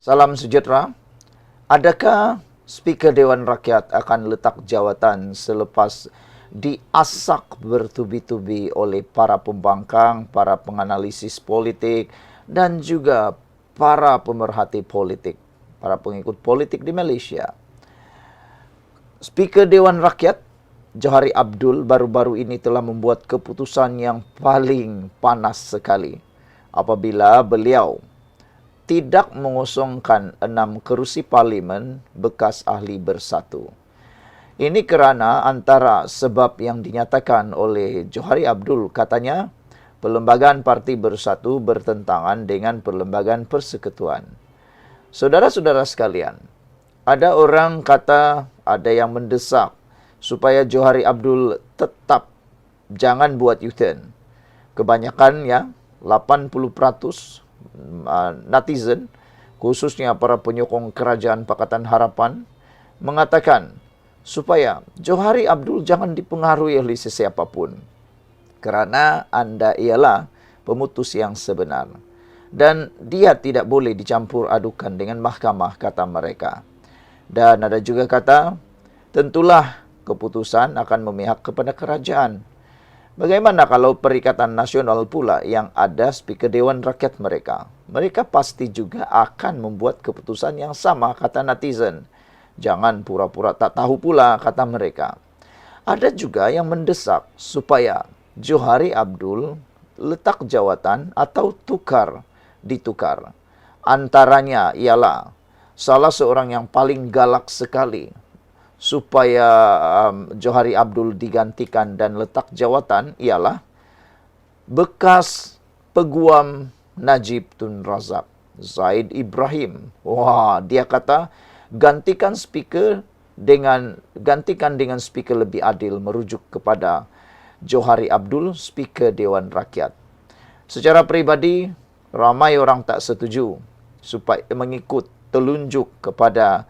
Salam sejahtera. Adakah Speaker Dewan Rakyat akan letak jawatan selepas diasak bertubi-tubi oleh para pembangkang, para penganalisis politik, dan juga para pemerhati politik, para pengikut politik di Malaysia? Speaker Dewan Rakyat, Johari Abdul, baru-baru ini telah membuat keputusan yang paling panas sekali apabila beliau tidak mengosongkan 6 kerusi parlimen bekas ahli bersatu. Ini kerana antara sebab yang dinyatakan oleh Johari Abdul, katanya Perlembagaan Parti Bersatu bertentangan dengan Perlembagaan Persekutuan. Saudara-saudara sekalian, ada orang kata, ada yang mendesak supaya Johari Abdul tetap jangan buat U-turn. Kebanyakan ya, 80% netizen, khususnya para penyokong Kerajaan Pakatan Harapan, mengatakan supaya Johari Abdul jangan dipengaruhi oleh sesiapapun, kerana anda ialah pemutus yang sebenar dan dia tidak boleh dicampur adukan dengan mahkamah, kata mereka. Dan ada juga kata, tentulah keputusan akan memihak kepada kerajaan. Bagaimana kalau Perikatan Nasional pula yang ada Speaker Dewan Rakyat mereka? Mereka pasti juga akan membuat keputusan yang sama, kata netizen. Jangan pura-pura tak tahu pula, kata mereka. Ada juga yang mendesak supaya Johari Abdul letak jawatan atau ditukar. Antaranya ialah salah seorang yang paling galak sekali supaya Johari Abdul digantikan dan letak jawatan ialah bekas peguam Najib Tun Razak, Zaid Ibrahim. Wah, dia kata gantikan dengan speaker lebih adil, merujuk kepada Johari Abdul, Speaker Dewan Rakyat. Secara peribadi, ramai orang tak setuju supaya mengikut telunjuk kepada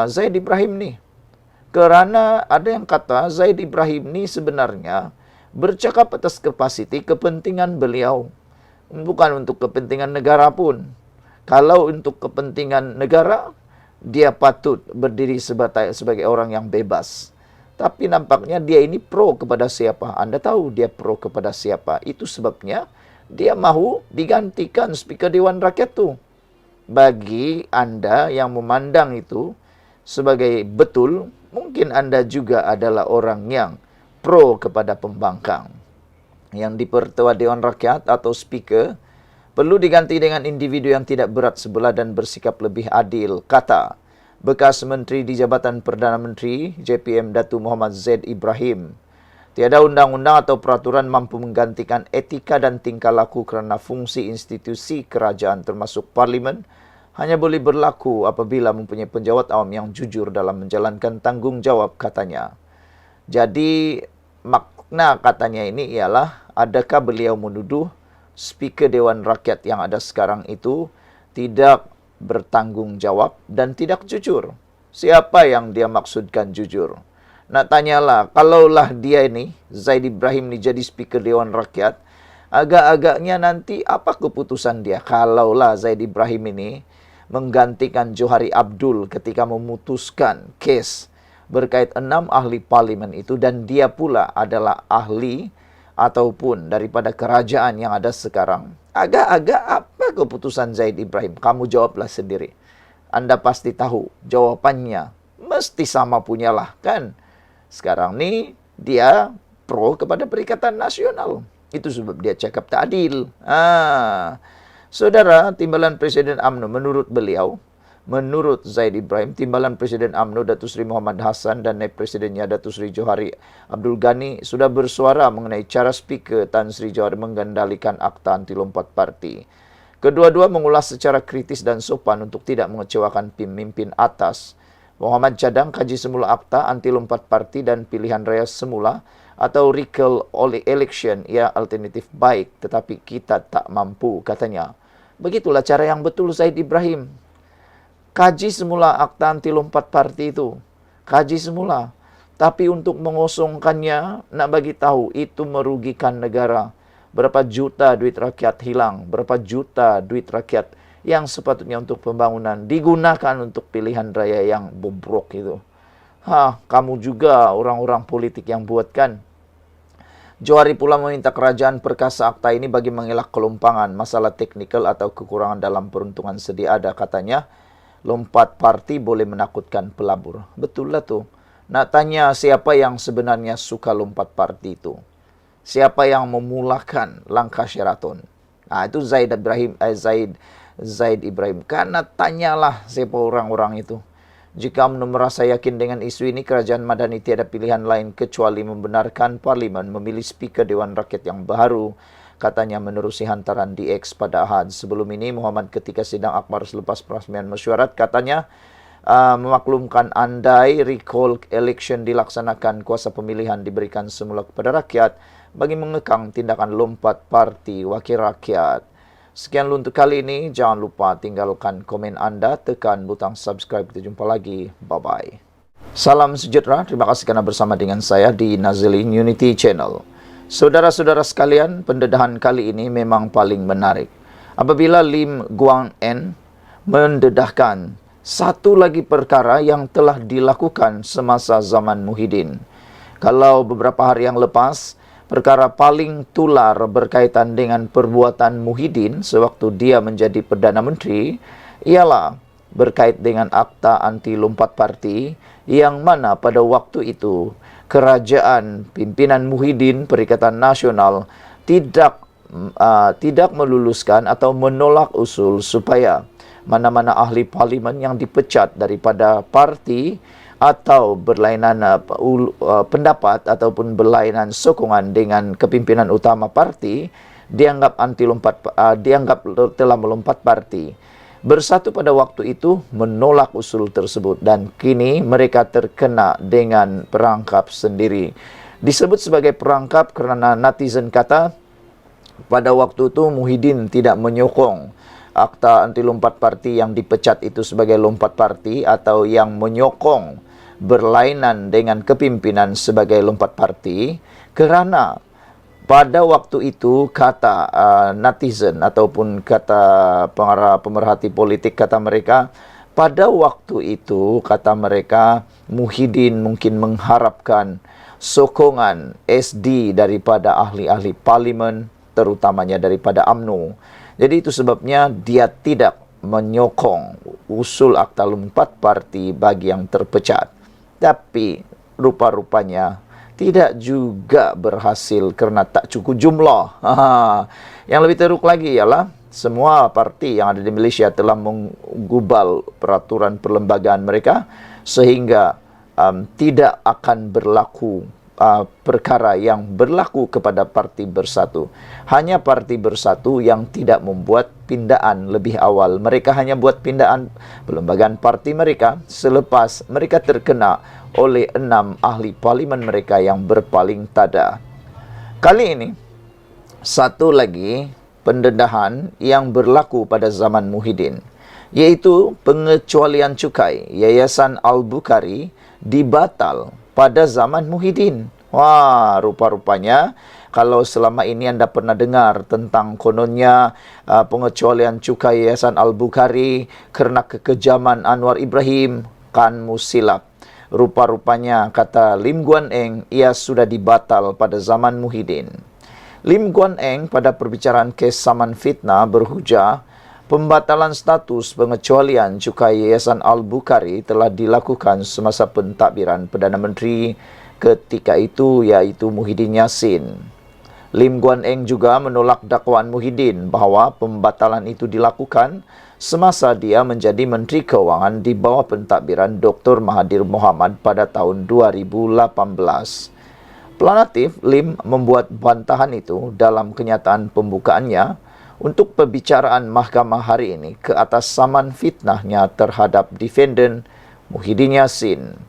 Zaid Ibrahim ni. Kerana ada yang kata Zaid Ibrahim ni sebenarnya bercakap atas kapasiti kepentingan beliau. Bukan untuk kepentingan negara pun. Kalau untuk kepentingan negara, dia patut berdiri sebagai orang yang bebas. Tapi nampaknya dia ini pro kepada siapa. Anda tahu dia pro kepada siapa. Itu sebabnya dia mahu digantikan Speaker Dewan Rakyat tu. Bagi anda yang memandang itu sebagai betul, mungkin anda juga adalah orang yang pro kepada pembangkang. Yang di Pertua Dewan Rakyat atau Speaker perlu diganti dengan individu yang tidak berat sebelah dan bersikap lebih adil, kata bekas Menteri di Jabatan Perdana Menteri JPM Datuk Muhammad Zaid Ibrahim. Tiada undang-undang atau peraturan mampu menggantikan etika dan tingkah laku kerana fungsi institusi kerajaan termasuk parlimen hanya boleh berlaku apabila mempunyai penjawat awam yang jujur dalam menjalankan tanggungjawab, katanya. Jadi, makna katanya ini ialah, adakah beliau menuduh Speaker Dewan Rakyat yang ada sekarang itu tidak bertanggungjawab dan tidak jujur? Siapa yang dia maksudkan jujur? Nak tanyalah, kalaulah dia ini, Zaid Ibrahim ni jadi Speaker Dewan Rakyat, agak-agaknya nanti apa keputusan dia? Kalaulah Zaid Ibrahim ini menggantikan Johari Abdul ketika memutuskan kes berkait 6 ahli parlimen itu dan dia pula adalah ahli ataupun daripada kerajaan yang ada sekarang. Agak-agak apa keputusan Zaid Ibrahim? Kamu jawablah sendiri. Anda pasti tahu jawapannya. Mesti sama punyalah, kan? Sekarang ni dia pro kepada Perikatan Nasional. Itu sebab dia cakap tak adil. Saudara, Timbalan Presiden UMNO, menurut Zaid Ibrahim, Timbalan Presiden UMNO Datuk Seri Muhammad Hassan dan Naib Presidennya Datuk Seri Johari Abdul Ghani sudah bersuara mengenai cara Speaker Tan Sri Johari mengendalikan Akta Anti Lompat Parti. Kedua-dua mengulas secara kritis dan sopan untuk tidak mengecewakan pemimpin atas. Muhammad cadang kaji semula Akta Anti Lompat Parti dan pilihan raya semula atau recall election ia alternatif baik, tetapi kita tak mampu, katanya. Begitulah cara yang betul Zaid Ibrahim. Kaji semula Akta Anti Lompat Parti itu. Kaji semula. Tapi untuk mengosongkannya, nak bagi tahu itu merugikan negara. Berapa juta duit rakyat hilang. Berapa juta duit rakyat yang sepatutnya untuk pembangunan digunakan untuk pilihan raya yang bobrok itu. Kamu juga orang-orang politik yang buatkan. Johari pula meminta kerajaan perkasa akta ini bagi mengelak kelompangan, masalah teknikal atau kekurangan dalam peruntungan sedia ada. Katanya, lompat parti boleh menakutkan pelabur. Betul lah tuh. Nak tanya siapa yang sebenarnya suka lompat parti itu? Siapa yang memulakan langkah Sheraton? Itu Zaid Ibrahim. Karena tanyalah siapa orang-orang itu. Jika UMNO merasa yakin dengan isu ini, kerajaan Madani tiada pilihan lain kecuali membenarkan Parlimen memilih Speaker Dewan Rakyat yang baru, katanya menerusi hantaran di X pada Ahad. Sebelum ini, Muhammad ketika sidang akbar selepas perasmian mesyuarat, katanya memaklumkan andai recall election dilaksanakan, kuasa pemilihan diberikan semula kepada rakyat bagi mengekang tindakan lompat parti wakil rakyat. Sekian untuk kali ini. Jangan lupa tinggalkan komen anda, tekan butang subscribe. Kita jumpa lagi. Bye-bye. Salam sejahtera. Terima kasih kerana bersama dengan saya di Nazilin Unity Channel. Saudara-saudara sekalian, pendedahan kali ini memang paling menarik. Apabila Lim Guan Eng mendedahkan satu lagi perkara yang telah dilakukan semasa zaman Muhyiddin. Kalau beberapa hari yang lepas, perkara paling tular berkaitan dengan perbuatan Muhyiddin sewaktu dia menjadi Perdana Menteri ialah berkait dengan akta anti lompat parti, yang mana pada waktu itu kerajaan pimpinan Muhyiddin Perikatan Nasional tidak meluluskan atau menolak usul supaya mana-mana ahli parlimen yang dipecat daripada parti atau berlainan pendapat ataupun berlainan sokongan dengan kepimpinan utama parti dianggap dianggap telah melompat parti. Bersatu pada waktu itu menolak usul tersebut dan kini mereka terkena dengan perangkap sendiri. Disebut sebagai perangkap kerana netizen kata pada waktu itu Muhyiddin tidak menyokong akta anti lompat parti yang dipecat itu sebagai lompat parti, atau yang menyokong berlainan dengan kepimpinan sebagai lompat parti, kerana pada waktu itu kata netizen ataupun kata pemerhati politik, kata mereka pada waktu itu kata mereka Muhyiddin mungkin mengharapkan sokongan SD daripada ahli-ahli parlimen, terutamanya daripada UMNO. Jadi itu sebabnya dia tidak menyokong usul akta lompat parti bagi yang terpecat. Tapi rupa-rupanya tidak juga berhasil kerana tak cukup jumlah. Yang lebih teruk lagi ialah semua parti yang ada di Malaysia telah menggubal peraturan perlembagaan mereka sehingga tidak akan berlaku perkara yang berlaku kepada Parti Bersatu. Hanya Parti Bersatu yang tidak membuat pindaan lebih awal. Mereka hanya buat pindaan perlembagaan parti mereka selepas mereka terkena oleh 6 ahli parlimen mereka yang berpaling tada. Kali ini, satu lagi pendedahan yang berlaku pada zaman Muhyiddin, iaitu pengecualian cukai Yayasan Al-Bukhari dibatal pada zaman Muhyiddin. Rupa-rupanya kalau selama ini anda pernah dengar tentang kononnya pengecualian cukai Yayasan Al-Bukhari kerana kekejaman Anwar Ibrahim, kanmu silap. Rupa-rupanya kata Lim Guan Eng, ia sudah dibatal pada zaman Muhyiddin. Lim Guan Eng pada perbicaraan kes saman fitnah berhujah pembatalan status pengecualian cukai Yayasan Al-Bukhari telah dilakukan semasa pentadbiran Perdana Menteri ketika itu, iaitu Muhyiddin Yassin. Lim Guan Eng juga menolak dakwaan Muhyiddin bahawa pembatalan itu dilakukan semasa dia menjadi Menteri Keuangan di bawah pentadbiran Dr. Mahathir Mohamad pada tahun 2018. Planatif, Lim membuat bantahan itu dalam kenyataan pembukaannya untuk perbicaraan mahkamah hari ini ke atas saman fitnahnya terhadap defendant Muhyiddin Yassin.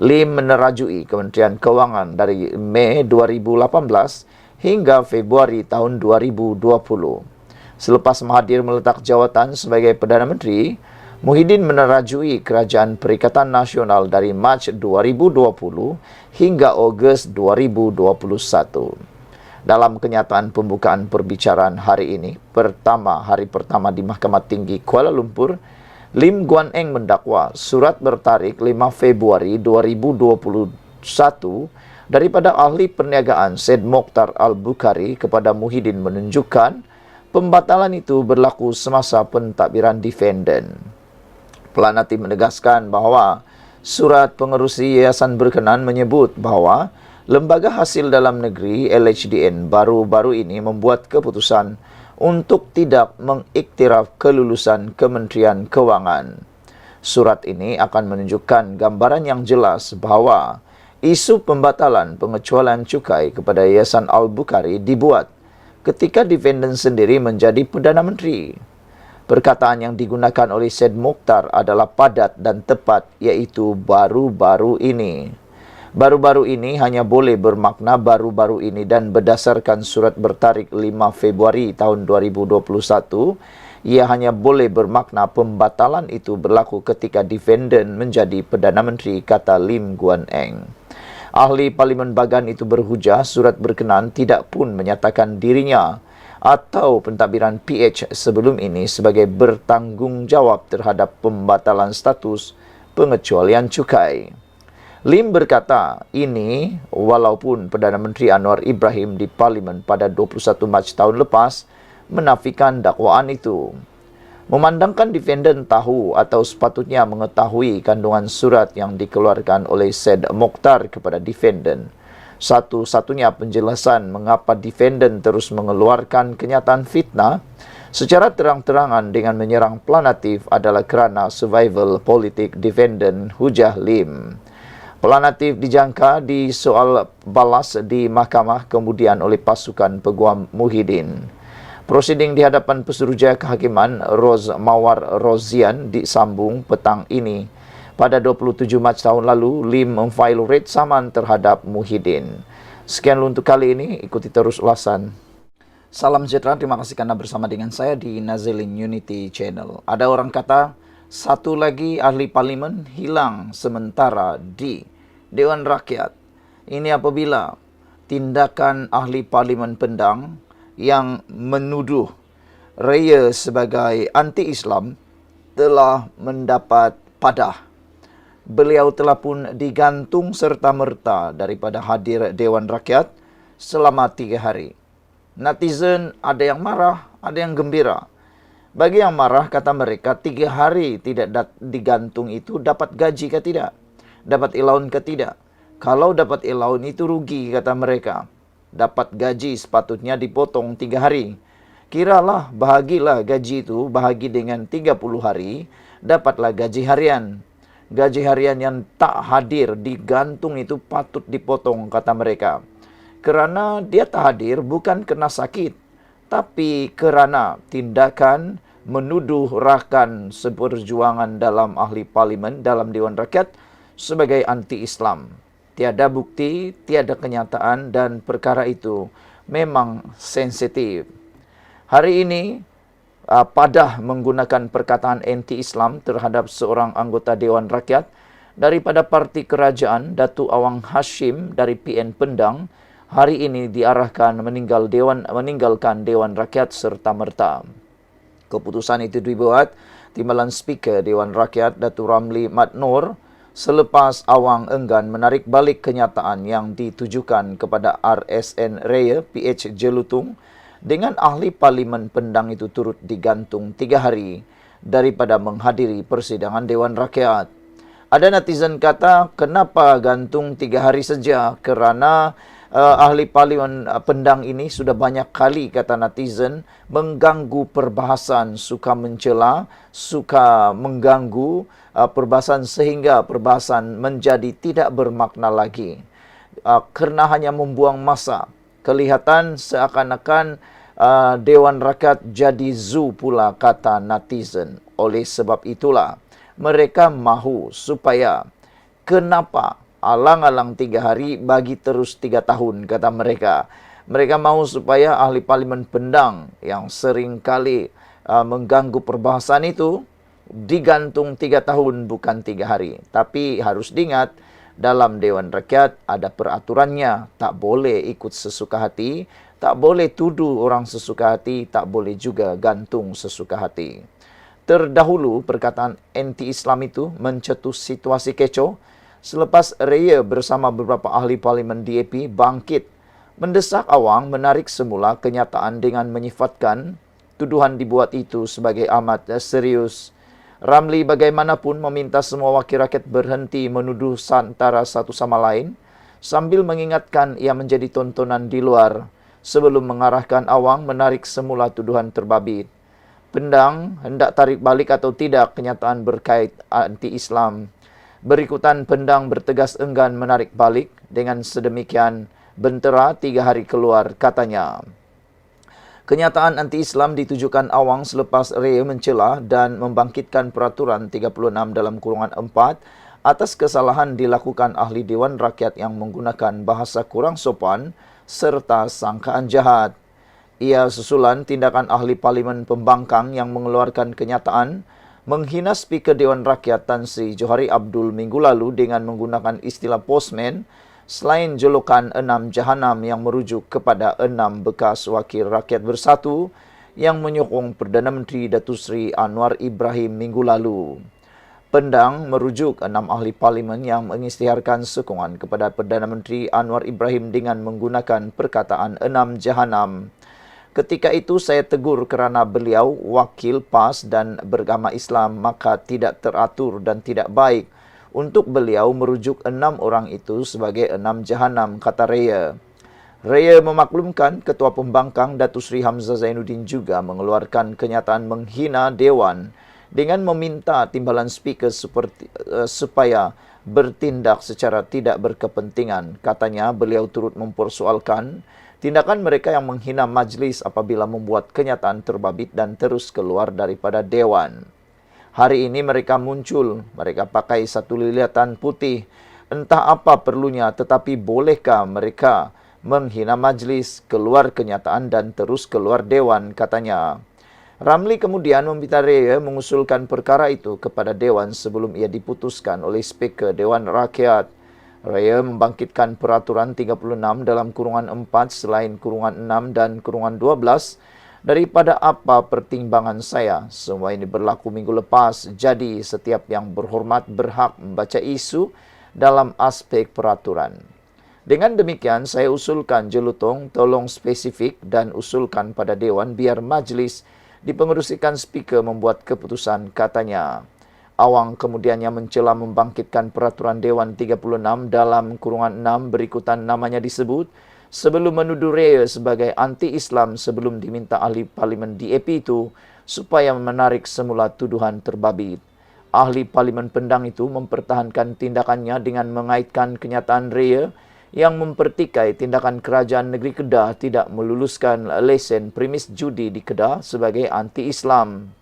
Lim menerajui Kementerian Keuangan dari Mei 2018 hingga Februari tahun 2020. Selepas Mahathir meletak jawatan sebagai Perdana Menteri, Muhyiddin menerajui Kerajaan Perikatan Nasional dari Mac 2020 hingga Ogos 2021. Dalam kenyataan pembukaan perbicaraan hari ini, hari pertama di Mahkamah Tinggi Kuala Lumpur, Lim Guan Eng mendakwa surat bertarik 5 Februari 2021 daripada ahli perniagaan Syed Mokhtar Al-Bukhari kepada Muhyiddin menunjukkan pembatalan itu berlaku semasa pentadbiran defendant. Pelanati menegaskan bahawa surat pengerusi yayasan berkenaan menyebut bahawa Lembaga Hasil Dalam Negeri LHDN baru-baru ini membuat keputusan untuk tidak mengiktiraf kelulusan Kementerian Kewangan. Surat ini akan menunjukkan gambaran yang jelas bahawa isu pembatalan pengecualian cukai kepada Yayasan Al-Bukhari dibuat ketika defendant sendiri menjadi Perdana Menteri. Perkataan yang digunakan oleh Syed Mokhtar adalah padat dan tepat, iaitu baru-baru ini. Baru-baru ini hanya boleh bermakna baru-baru ini dan berdasarkan surat bertarik 5 Februari tahun 2021, ia hanya boleh bermakna pembatalan itu berlaku ketika defendant menjadi Perdana Menteri, kata Lim Guan Eng. Ahli Parlimen Bagan itu berhujah surat berkenaan tidak pun menyatakan dirinya atau pentadbiran PH sebelum ini sebagai bertanggungjawab terhadap pembatalan status pengecualian cukai. Lim berkata ini walaupun Perdana Menteri Anwar Ibrahim di Parlimen pada 21 Mac tahun lepas menafikan dakwaan itu. Memandangkan defendant tahu atau sepatutnya mengetahui kandungan surat yang dikeluarkan oleh Syed Mokhtar kepada defendant, satu-satunya penjelasan mengapa defendant terus mengeluarkan kenyataan fitnah secara terang-terangan dengan menyerang Planatif adalah kerana survival politik defendant, hujah Lim. Planatif dijangka di soal balas di mahkamah kemudian oleh pasukan peguam Muhyiddin. Prosiding di hadapan Pesuruhjaya Kehakiman Roz Mawar Rozian disambung petang ini. Pada 27 Mac tahun lalu, Lim memfail red saman terhadap Muhyiddin. Sekian untuk kali ini, ikuti terus ulasan. Salam sejahtera, terima kasih karena bersama dengan saya di Nazilin Unity Channel. Ada orang kata, satu lagi ahli parlimen hilang sementara di Dewan Rakyat. Ini apabila tindakan ahli parlimen Pendang yang menuduh Raya sebagai anti-Islam telah mendapat padah. Beliau telah pun digantung serta-merta daripada hadir Dewan Rakyat selama 3 hari. Netizen ada yang marah, ada yang gembira. Bagi yang marah, kata mereka, 3 hari tidak digantung itu dapat gaji ke tidak? Dapat allowance ke tidak? Kalau dapat allowance itu rugi, kata mereka. Dapat gaji sepatutnya dipotong 3 hari. Kiralah, bahagilah gaji itu, bahagi dengan 30 hari, dapatlah gaji harian. Gaji harian yang tak hadir digantung itu patut dipotong, kata mereka. Kerana dia tak hadir bukan kena sakit, tapi kerana tindakan menuduh rakan seperjuangan dalam ahli parlimen dalam Dewan Rakyat sebagai anti-Islam. Tiada bukti, tiada kenyataan dan perkara itu memang sensitif. Hari ini, padah menggunakan perkataan anti-Islam terhadap seorang anggota Dewan Rakyat daripada parti kerajaan, Datuk Awang Hashim dari PN Pendang, hari ini diarahkan meninggalkan Dewan Rakyat serta-merta. Keputusan itu dibuat Timbalan Speaker Dewan Rakyat Datuk Ramli Mat Noor selepas Awang enggan menarik balik kenyataan yang ditujukan kepada RSN Raya PH Jelutung dengan ahli parlimen Pendang itu turut digantung 3 hari daripada menghadiri persidangan Dewan Rakyat. Ada netizen kata, kenapa gantung 3 hari saja? Kerana ahli parlimen Pendang ini sudah banyak kali, kata netizen, mengganggu perbahasan, suka mencela, suka mengganggu perbahasan sehingga perbahasan menjadi tidak bermakna lagi. Kerana hanya membuang masa. Kelihatan seakan-akan Dewan Rakyat jadi zoo pula, kata netizen. Oleh sebab itulah mereka mahu supaya kenapa alang-alang 3 hari bagi terus 3 tahun, kata mereka. Mereka mahu supaya ahli parlimen Pendang yang sering kali mengganggu perbahasan itu digantung 3 tahun bukan 3 hari. Tapi harus diingat, dalam Dewan Rakyat ada peraturannya, tak boleh ikut sesuka hati, Tak boleh tuduh orang sesuka hati, tak boleh juga gantung sesuka hati. Terdahulu, perkataan anti-Islam itu mencetus situasi kecoh selepas Raya bersama beberapa ahli parlimen DAP bangkit mendesak Awang menarik semula kenyataan dengan menyifatkan tuduhan dibuat itu sebagai amat serius. Ramli bagaimanapun meminta semua wakil rakyat berhenti menuduh antara satu sama lain sambil mengingatkan ia menjadi tontonan di luar sebelum mengarahkan Awang menarik semula tuduhan terbabit. Pendang hendak tarik balik atau tidak kenyataan berkait anti-Islam. Berikutan Pendang bertegas enggan menarik balik dengan sedemikian bentera 3 hari keluar katanya. Kenyataan anti-Islam ditujukan Awang selepas Raya mencela dan membangkitkan peraturan 36 dalam kurungan 4 atas kesalahan dilakukan ahli Dewan Rakyat yang menggunakan bahasa kurang sopan serta sangkaan jahat. Ia susulan tindakan ahli parlimen pembangkang yang mengeluarkan kenyataan menghina Speaker Dewan Rakyat Tan Sri Johari Abdul minggu lalu dengan menggunakan istilah postman selain julukan 6 Jahanam yang merujuk kepada 6 bekas wakil rakyat bersatu yang menyokong Perdana Menteri Datuk Seri Anwar Ibrahim minggu lalu. Pendang merujuk 6 ahli parlimen yang mengisytiharkan sokongan kepada Perdana Menteri Anwar Ibrahim dengan menggunakan perkataan 6 Jahanam. Ketika itu saya tegur kerana beliau wakil PAS dan beragama Islam, maka tidak teratur dan tidak baik untuk beliau merujuk 6 orang itu sebagai 6 Jahanam, kata Raya. Raya memaklumkan Ketua Pembangkang Datuk Seri Hamzah Zainuddin juga mengeluarkan kenyataan menghina Dewan dengan meminta timbalan Speaker supaya bertindak secara tidak berkepentingan. Katanya beliau turut mempersoalkan tindakan mereka yang menghina majlis apabila membuat kenyataan terbabit dan terus keluar daripada Dewan. Hari ini mereka muncul, mereka pakai satu lilatan putih. Entah apa perlunya, tetapi bolehkah mereka menghina majlis, keluar kenyataan dan terus keluar Dewan, katanya. Ramli kemudian meminta Raya mengusulkan perkara itu kepada Dewan sebelum ia diputuskan oleh Speaker Dewan Rakyat. Raya membangkitkan peraturan 36 dalam kurungan 4 selain kurungan 6 dan kurungan 12 daripada apa pertimbangan saya. Semua ini berlaku minggu lepas, jadi setiap yang berhormat berhak membaca isu dalam aspek peraturan. Dengan demikian, saya usulkan jelutong tolong spesifik dan usulkan pada Dewan biar majlis dipengerusikan Speaker membuat keputusan, katanya. Awang kemudiannya mencela membangkitkan peraturan Dewan 36 dalam kurungan 6 berikutan namanya disebut sebelum menuduh Raya sebagai anti-Islam sebelum diminta ahli parlimen DAP itu supaya menarik semula tuduhan terbabit. Ahli parlimen Pendang itu mempertahankan tindakannya dengan mengaitkan kenyataan Raya yang mempertikai tindakan kerajaan negeri Kedah tidak meluluskan lesen premis judi di Kedah sebagai anti-Islam.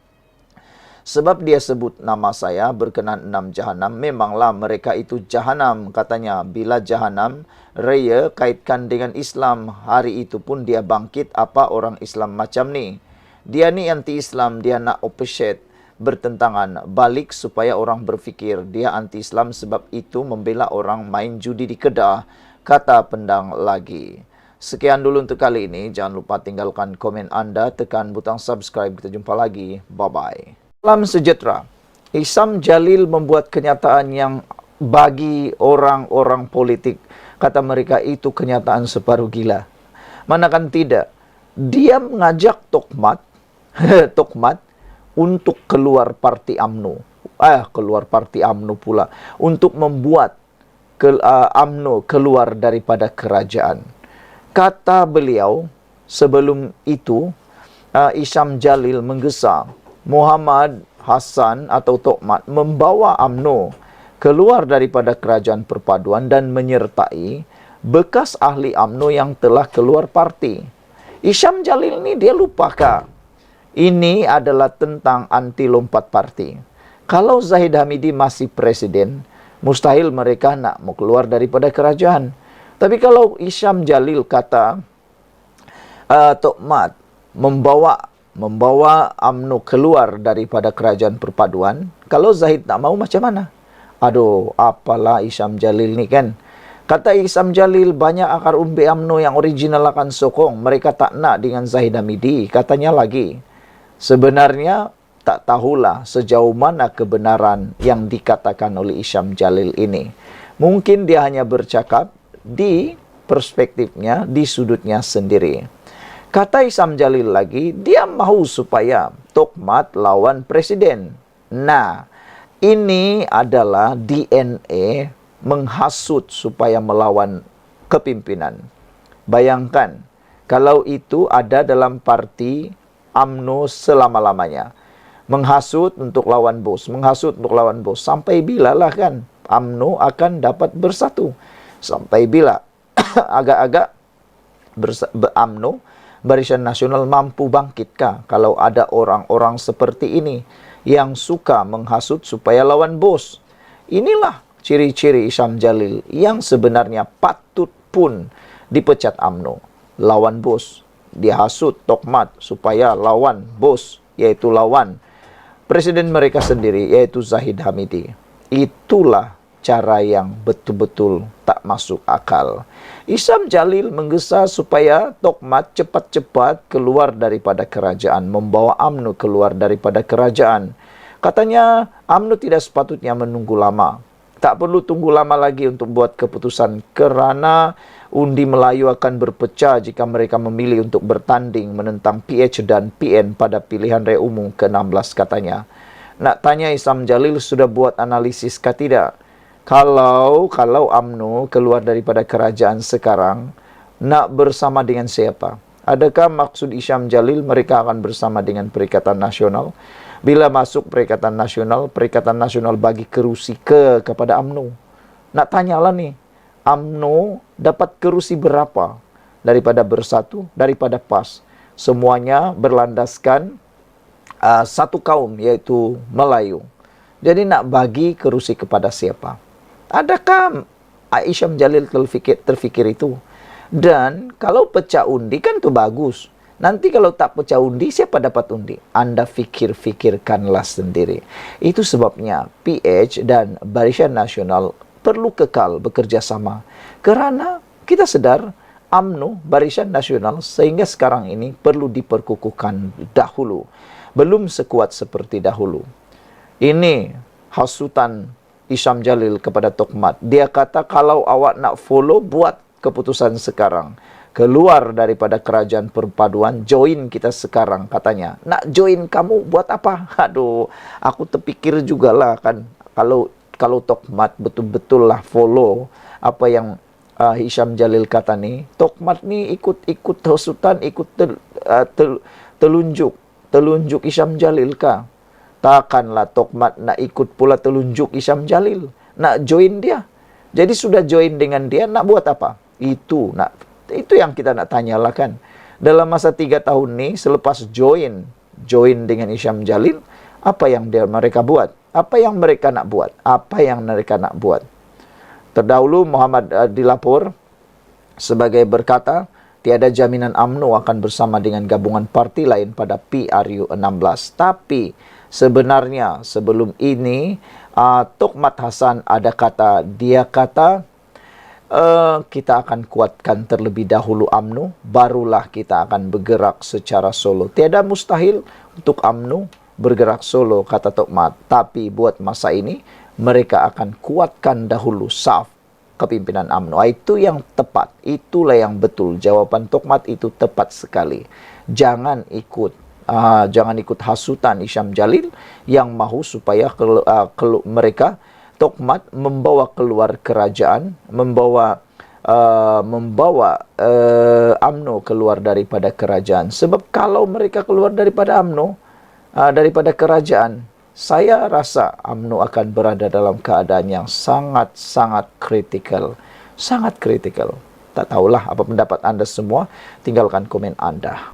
Sebab dia sebut nama saya berkenan 6 Jahanam, memanglah mereka itu Jahanam, katanya. Bila Jahanam, Raya kaitkan dengan Islam, hari itu pun dia bangkit apa orang Islam macam ni. Dia ni anti-Islam, dia nak opposite, bertentangan, balik supaya orang berfikir dia anti-Islam sebab itu membela orang main judi di Kedah, kata Pendang lagi. Sekian dulu untuk kali ini, jangan lupa tinggalkan komen anda, tekan butang subscribe, kita jumpa lagi, bye-bye. Salam sejahtera. Isham Jalil membuat kenyataan yang bagi orang-orang politik, kata mereka itu kenyataan separuh gila. Manakan tidak, dia mengajak Tokmat, Tokmat untuk keluar parti UMNO. Keluar parti UMNO pula. Untuk membuat UMNO keluar daripada kerajaan. Kata beliau, sebelum itu, Isham Jalil menggesa Muhammad Hassan atau Tokmat membawa UMNO keluar daripada kerajaan perpaduan dan menyertai bekas ahli UMNO yang telah keluar parti. Isham Jalil ni dia lupakah? Ini adalah tentang anti lompat parti. Kalau Zahid Hamidi masih presiden, mustahil mereka nak mau keluar daripada kerajaan. Tapi kalau Isham Jalil kata Tokmat membawa UMNO keluar daripada kerajaan perpaduan, kalau Zahid tak mau macam mana? Aduh, apalah Isham Jalil ni kan. Kata Isam Jalil, banyak akar umbi UMNO yang original akan sokong. Mereka tak nak dengan Zahid Hamidi. Katanya lagi, sebenarnya tak tahulah sejauh mana kebenaran yang dikatakan oleh Isam Jalil ini. Mungkin dia hanya bercakap di perspektifnya, di sudutnya sendiri. Kata Isam Jalil lagi, dia mahu supaya Tokmat lawan presiden. Nah, ini adalah DNA menghasut supaya melawan kepimpinan. Bayangkan, kalau itu ada dalam parti UMNO selama-lamanya. Menghasut untuk lawan bos, menghasut untuk lawan bos. Sampai bila lah kan UMNO akan dapat bersatu? Sampai bila agak-agak UMNO, Barisan Nasional mampu bangkitkah kalau ada orang-orang seperti ini yang suka menghasut supaya lawan bos? Inilah ciri-ciri Isam Jalil yang sebenarnya patut pun dipecat UMNO. Lawan bos, dia hasut Tokmat supaya lawan bos, yaitu lawan presiden mereka sendiri, yaitu Zahid Hamidi. Itulah cara yang betul-betul tak masuk akal. Isam Jalil menggesa supaya Tokmat cepat-cepat keluar daripada kerajaan, membawa UMNO keluar daripada kerajaan. Katanya UMNO tidak sepatutnya menunggu lama. Tak perlu tunggu lama lagi untuk buat keputusan kerana undi Melayu akan berpecah jika mereka memilih untuk bertanding menentang PH dan PN pada pilihan raya umum ke-16 katanya. Nak tanya Isam Jalil sudah buat analisis kah tidak? Kalau UMNO keluar daripada kerajaan sekarang, nak bersama dengan siapa? Adakah maksud Isam Jalil mereka akan bersama dengan Perikatan Nasional? Bila masuk Perikatan Nasional bagi kerusi kepada UMNO. Nak tanyalah nih, UMNO dapat kerusi berapa daripada bersatu, daripada PAS? Semuanya berlandaskan satu kaum, yaitu Melayu. Jadi nak bagi kerusi kepada siapa? Adakah Isam Jalil terfikir itu? Dan kalau pecah undi kan itu bagus. Nanti kalau tak pecah undi, siapa dapat undi? Anda fikirkanlah sendiri. Itu sebabnya PH dan Barisan Nasional perlu kekal bekerja sama. Kerana kita sedar UMNO, Barisan Nasional sehingga sekarang ini perlu diperkukuhkan dahulu. Belum sekuat seperti dahulu. Ini hasutan Isam Jalil kepada Tokmat. Dia kata kalau awak nak follow, buat keputusan sekarang. Keluar daripada kerajaan perpaduan, join kita sekarang katanya. Nak join kamu buat apa? Aduh, aku terpikir jugalah kan. Kalau Tokmat betul-betul lah follow apa yang Isam Jalil kata ni. Tokmat ni ikut hasutan, ikut telunjuk Isam Jalil kah? Takkanlah Tokmat nak ikut pula telunjuk Isam Jalil. Nak join dia. Jadi sudah join dengan dia, nak buat apa? Itu yang kita nak tanyalah kan. Dalam masa 3 tahun ni, selepas join dengan Isam Jalil, apa yang mereka buat? Apa yang mereka nak buat? Apa yang mereka nak buat? Terdahulu Muhammad dilapor sebagai berkata, tiada jaminan UMNO akan bersama dengan gabungan parti lain pada PRU 16. Tapi sebenarnya sebelum ini Tokmat Hasan dia kata kita akan kuatkan terlebih dahulu UMNO, barulah kita akan bergerak secara solo. Tiada mustahil untuk UMNO bergerak solo, kata Tokmat. Tapi buat masa ini mereka akan kuatkan dahulu saf kepimpinan UMNO. Itu yang tepat, itulah yang betul. Jawaban Tokmat itu tepat sekali. Jangan ikut hasutan Isam Jalil yang mahu supaya mereka Tokmat membawa keluar kerajaan, membawa UMNO keluar daripada kerajaan. Sebab kalau mereka keluar daripada UMNO, daripada kerajaan, saya rasa UMNO akan berada dalam keadaan yang sangat-sangat kritikal. Sangat kritikal. Tak tahulah apa pendapat anda semua, tinggalkan komen anda.